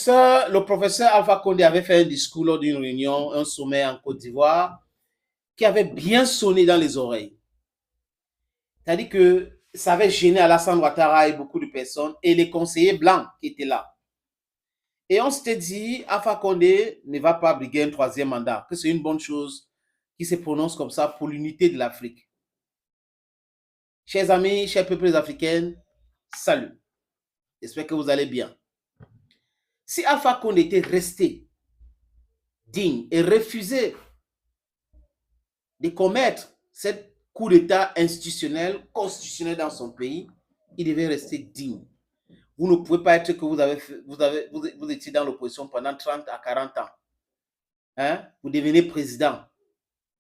Le professeur Alpha Condé avait fait un discours lors d'une réunion, un sommet en Côte d'Ivoire, qui avait bien sonné dans les oreilles. C'est-à-dire que ça avait gêné Alassane Ouattara et beaucoup de personnes et les conseillers blancs qui étaient là. Et on s'était dit, Alpha Condé ne va pas briguer un troisième mandat, que c'est une bonne chose qui se prononce comme ça pour l'unité de l'Afrique. Chers amis, chers peuples africains, salut. J'espère que vous allez bien. Si Alpha Condé était resté digne et refusé de commettre cette coup d'État institutionnel, constitutionnel dans son pays, il devait rester digne. Vous ne pouvez pas être que vous étiez dans l'opposition pendant 30 à 40 ans. Hein? Vous devenez président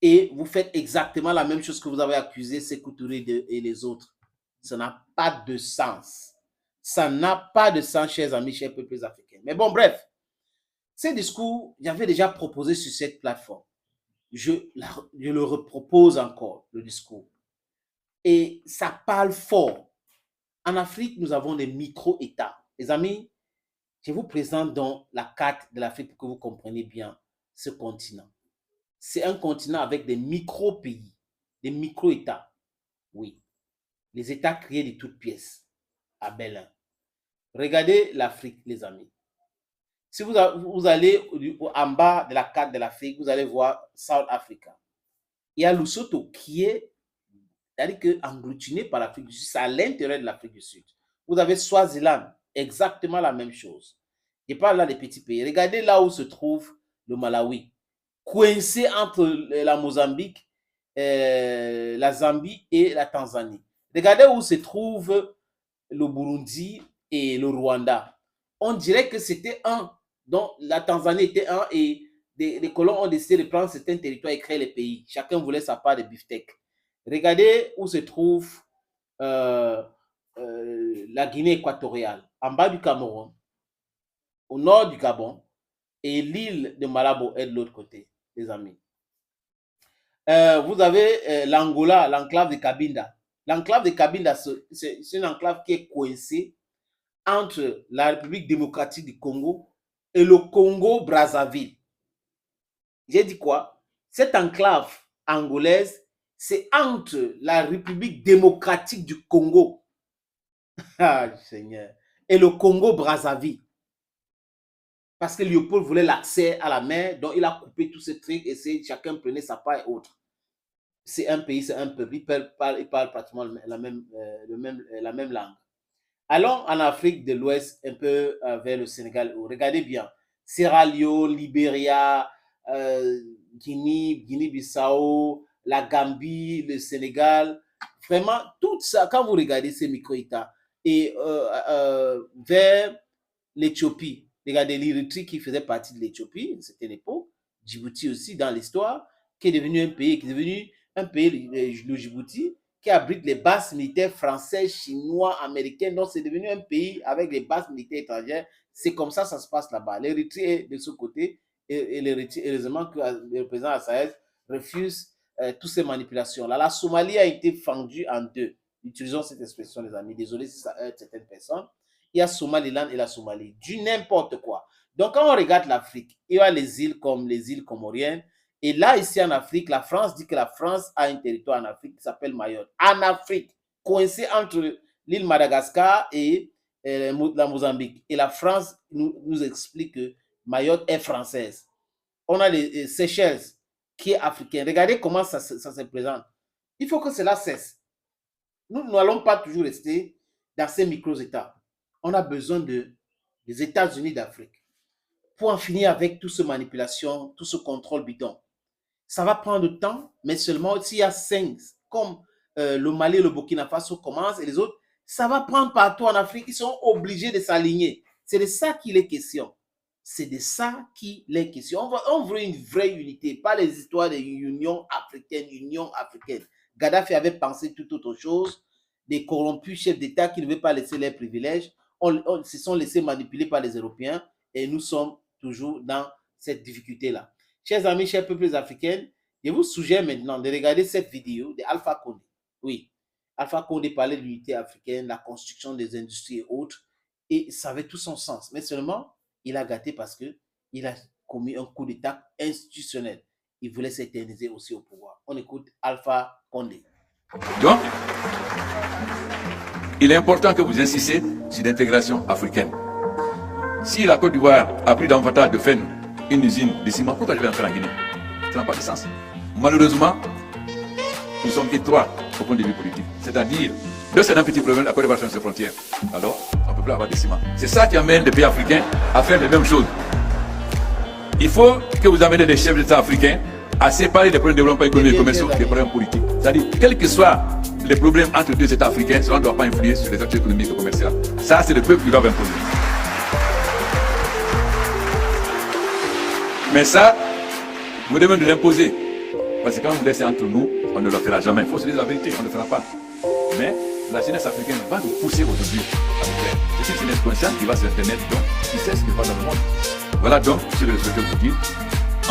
et vous faites exactement la même chose que vous avez accusé Sékou Touré et les autres. Ça n'a pas de sens. Ça n'a pas de sens, chers amis, chers peuples africains. Mais bon, bref, ces discours, j'avais déjà proposé sur cette plateforme. Je le repropose encore, le discours. Et ça parle fort. En Afrique, nous avons des micro-États. Les amis, je vous présente donc la carte de l'Afrique pour que vous compreniez bien ce continent. C'est un continent avec des micro-pays, des micro-États. Oui, les États créés de toutes pièces à Berlin. Regardez l'Afrique, les amis. Si vous allez en bas de la carte de l'Afrique, vous allez voir South Africa. Il y a Lesotho qui est, c'est-à-dire que agglutiné par l'Afrique du Sud, c'est à l'intérieur de l'Afrique du Sud. Vous avez Swaziland, exactement la même chose. Je parle là des petits pays. Regardez là où se trouve le Malawi, coincé entre la Mozambique, la Zambie et la Tanzanie. Regardez où se trouve le Burundi et le Rwanda. On dirait que c'était un, donc la Tanzanie était un et les colons ont décidé de prendre certains territoires et créer les pays. Chacun voulait sa part de beefsteak. Regardez où se trouve la Guinée équatoriale, en bas du Cameroun, au nord du Gabon, et l'île de Malabo est de l'autre côté, les amis. Vous avez l'Angola, l'enclave de Cabinda. L'enclave de Cabinda, c'est une enclave qui est coincée entre la République démocratique du Congo et le Congo-Brazzaville. J'ai dit quoi? Cette enclave angolaise, c'est entre la République démocratique du Congo Seigneur, et le Congo-Brazzaville. Parce que Léopold voulait l'accès à la mer, donc il a coupé tous ces trucs et chacun prenait sa part et autre. C'est un pays, c'est un peuple, ils parlent pratiquement la même langue. Allons en Afrique de l'Ouest, un peu vers le Sénégal. Regardez bien, Sierra Leone, Libéria, Guinée-Bissau, la Gambie, le Sénégal. Vraiment, tout ça, quand vous regardez ces micro-États, et vers l'Éthiopie, regardez l'Érythrée qui faisait partie de l'Éthiopie, à une certaine époque, Djibouti aussi dans l'histoire, qui est devenu un pays, le Djibouti, qui abrite les bases militaires françaises, chinois, américaines. Donc, c'est devenu un pays avec les bases militaires étrangères. C'est comme ça se passe là-bas. L'Érythrée est de ce côté et l'Érythrée, heureusement que le président Assayas refuse toutes ces manipulations-là. La Somalie a été fendue en deux. Utilisons cette expression, les amis. Désolé si ça heurte certaines personnes. Il y a Somaliland et la Somalie. Du n'importe quoi. Donc, quand on regarde l'Afrique, il y a les îles comme les îles comoriennes. Et là, ici en Afrique, la France dit que la France a un territoire en Afrique qui s'appelle Mayotte. En Afrique, coincé entre l'île Madagascar et la Mozambique. Et la France nous explique que Mayotte est française. On a les Seychelles qui est africain. Regardez comment ça se présente. Il faut que cela cesse. Nous n'allons pas toujours rester dans ces micro-États. On a besoin des États-Unis d'Afrique pour en finir avec toute cette manipulation, tout ce contrôle bidon. Ça va prendre du temps, mais seulement s'il y a 5, comme le Mali et le Burkina Faso commencent et les autres, ça va prendre partout en Afrique. Ils sont obligés de s'aligner. C'est de ça qu'il est question. C'est de ça qu'il est question. On veut une vraie unité, pas les histoires de Union africaine. Gaddafi avait pensé tout autre chose. Des corrompus chefs d'État qui ne veulent pas laisser leurs privilèges. On se sont laissés manipuler par les Européens et nous sommes toujours dans cette difficulté-là. Chers amis, chers peuples africains, je vous suggère maintenant de regarder cette vidéo de Alpha Condé. Oui, Alpha Condé parlait de l'unité africaine, la construction des industries et autres, et ça avait tout son sens. Mais seulement, il a gâté parce qu'il a commis un coup d'état institutionnel. Il voulait s'éterniser aussi au pouvoir. On écoute Alpha Condé. Donc, il est important que vous insistiez sur l'intégration africaine. Si la Côte d'Ivoire a pris davantage de faire une usine de ciment, pourquoi je vais en faire en Guinée? Ça n'a pas de sens. Malheureusement, nous sommes étroits au point de vue politique. C'est-à-dire, de certains petits problèmes, la Côte d'Ivoire sur ses frontières. Alors, on ne peut plus avoir de ciment. C'est ça qui amène les pays africains à faire les mêmes choses. Il faut que vous amenez les chefs d'État africains à séparer les problèmes de développement économique et commercial des problèmes politiques. C'est-à-dire, quels que soient les problèmes entre deux États africains, cela ne doit pas influer sur les actions économiques et commerciales. Ça, c'est le peuple qui doit imposer. Mais ça, vous devez nous l'imposer. Parce que quand vous laissez entre nous, on ne le fera jamais. Il faut se dire la vérité, on ne le fera pas. Mais la jeunesse africaine va nous pousser aujourd'hui à le faire. C'est une jeunesse consciente qui va sur Internet, donc qui sait ce qui va dans le monde. Voilà donc ce que je souhaitais vous dire.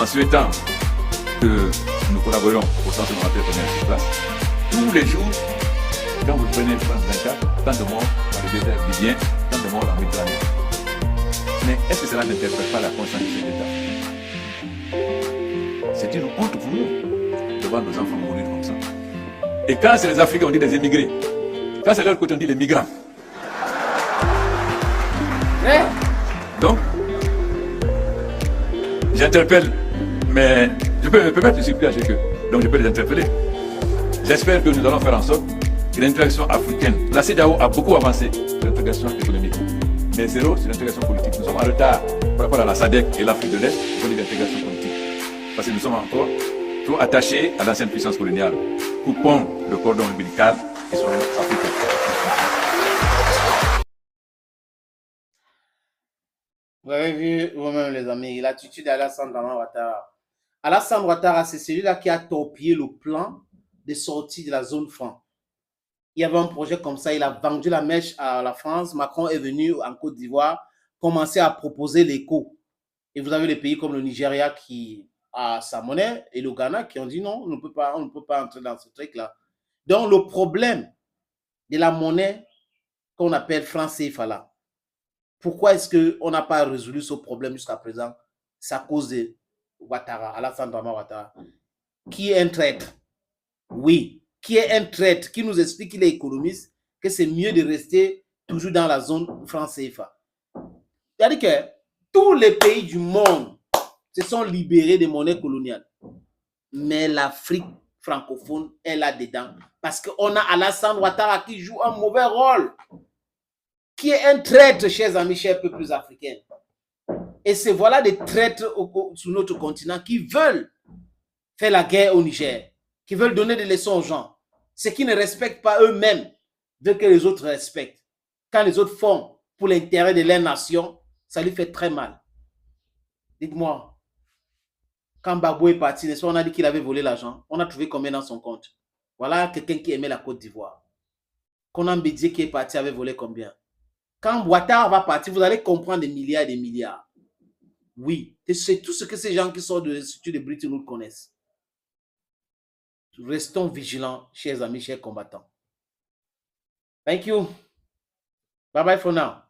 En souhaitant que nous collaborions au centre de l'entrepreneur sur place. Tous les jours, quand vous prenez France 24, tant de morts dans le désert libyen, tant de morts en Méditerranée. Mais est-ce que cela n'interpelle pas la conscience de cet État? C'est une honte pour nous de voir nos enfants mourir comme ça. Et quand c'est les Africains, on dit des émigrés. Quand c'est leur côté, on dit les migrants. Donc, j'interpelle, mais je peux me permettre de circuler avec eux. Donc je peux les interpeller. J'espère que nous allons faire en sorte que l'intégration africaine, la CEDEAO a beaucoup avancé sur l'intégration économique, mais zéro sur l'intégration politique. Nous sommes en retard par rapport à la SADC et l'Afrique de l'Est pour l'intégration politique. Parce que nous sommes encore trop attachés à l'ancienne puissance coloniale. Coupons le cordon ombilical et soyons africains. Vous avez vu vous-même, les amis, l'attitude d'Alassane Ouattara. Alassane Ouattara, c'est celui-là qui a torpillé le plan de sortie de la zone franc. Il y avait un projet comme ça, il a vendu la mèche à la France. Macron est venu en Côte d'Ivoire, commencer à proposer l'éco. Et vous avez les pays comme le Nigeria qui a sa monnaie et le Ghana qui ont dit non, on ne peut pas entrer dans ce truc-là. Donc, le problème de la monnaie qu'on appelle franc CFA là, pourquoi est-ce qu'on n'a pas résolu ce problème jusqu'à présent? C'est à cause de Ouattara, Alassane Ouattara, qui est un traître. Oui, qui est un traître, qui nous explique qu'il est économiste, que c'est mieux de rester toujours dans la zone franc CFA. C'est-à-dire que tous les pays du monde se sont libérés des monnaies coloniales. Mais l'Afrique francophone est là-dedans. Parce qu'on a Alassane Ouattara qui joue un mauvais rôle. Qui est un traître, chers amis, chers peuples africains. Et c'est voilà des traîtres sur notre continent qui veulent faire la guerre au Niger, qui veulent donner des leçons aux gens. Ceux qui ne respectent pas eux-mêmes veulent que les autres respectent. Quand les autres font pour l'intérêt de leur nation, ça lui fait très mal. Dites-moi, quand Gbagbo est parti, on a dit qu'il avait volé l'argent. On a trouvé combien dans son compte? Voilà quelqu'un qui aimait la Côte d'Ivoire. Konan Bédié qui est parti avait volé combien? Quand Ouattara va partir, vous allez comprendre des milliards et des milliards. Oui, c'est tout ce que ces gens qui sortent de l'Institut de Bretton Woods connaissent. Restons vigilants, chers amis, chers combattants. Thank you. Bye bye for now.